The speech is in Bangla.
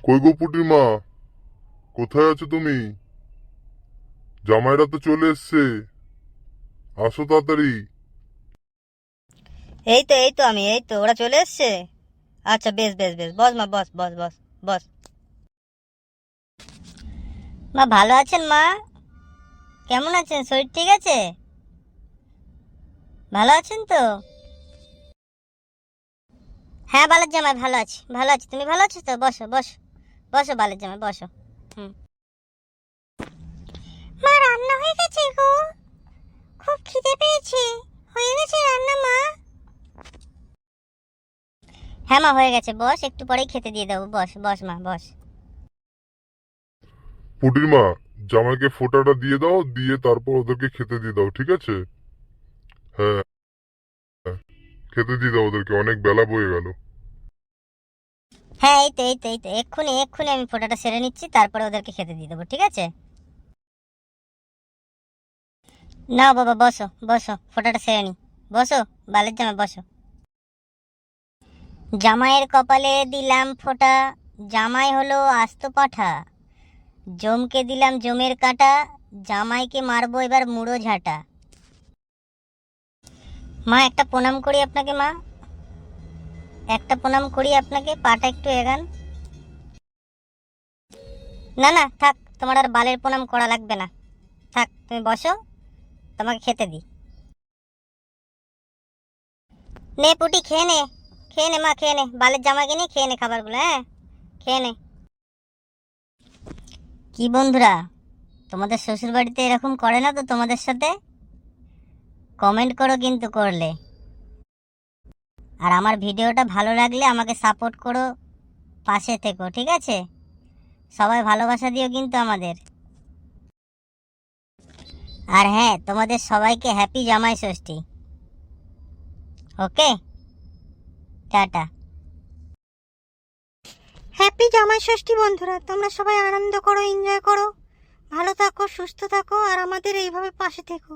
কই গো পুটির মা, কোথায় আছো তুমি? জামাইরা তো চলে এসছে, আসো তাড়াতাড়ি। এই তো আমি ওরা চলে এসছে। আচ্ছা, বেশ বেশ বেশ, বস মা, বস বস বস বস। মা ভালো আছেন মা? কেমন আছেন? শরীর ঠিক আছে? ভালো আছেন তো? হ্যাঁ বালের জামাই, ভালো আছি ভালো আছি। তুমি ভালো আছো তো? বসো বসো বসো বালের জামাই, বসো। হুম। মা রান্না হয়ে গেছে গো, খুব খিদে পেয়েছে। হয়ে গেছে রান্না মা? হ্যাঁ মা, হয়ে গেছে। বস, একটু পরেই খেতে দিয়ে দেবো। বস বস মা, বস। পুটির মা, জামাইকে ফোঁটাটা দিয়ে দাও, দিয়ে তারপর ওদেরকে খেতে দিয়ে দাও, ঠিক আছে? হ্যাঁ, খেতে দিয়ে দাও ওদেরকে, অনেক বেলা বয়ে গেল। হ্যাঁ, এই তো এক্ষুনি এক্ষুনি আমি ফোটাটা সেরে নিচ্ছি, তারপরে ওদেরকে খেতে দিয়ে দেবো, ঠিক আছে? নাও বাবা, বসো বসো, ফোটাটা সেরে নি। বসো বালের জামাই, বসো। জামাইয়ের কপালে দিলাম ফোঁটা, জামাই হলো আস্ত পাঁঠা। জমকে দিলাম জমের কাঁটা, জামাইকে মারবো এবার মুড়ো ঝাঁটা। মা একটা প্রণাম করি আপনাকে মা, একটা প্রণাম করি আপনাকে, পাটা একটু এগান। না না থাক, তোমার আর বালের প্রণাম করা লাগবে না। থাক, তুমি বসো, তোমাকে খেতে দিই। নে পুটি, খেয়ে নে, খেয়ে নে মা, খেয়ে নে, বালের জামাইকে নিয়ে খেয়ে নে খাবারগুলো, হ্যাঁ খেয়ে নে। কি বন্ধুরা, তোমাদের শ্বশুর বাড়িতে এরকম করে না তো তোমাদের সাথে? কমেন্ট করো কিন্তু করলে। আর আমার ভিডিওটা ভালো লাগলে আমাকে সাপোর্ট করো, পাশে থেকো, ঠিক আছে? সবাই ভালোবাসা দিও কিন্তু আমাদের। আর হ্যাঁ, তোমাদের সবাইকে হ্যাপি জামাই ষষ্ঠী। ওকে, টাটা। হ্যাপি জামাই ষষ্ঠী বন্ধুরা, তোমরা সবাই আনন্দ করো, এনজয় করো, ভালো থাকো, সুস্থ থাকো, আর আমাদের এইভাবে পাশে থেকো।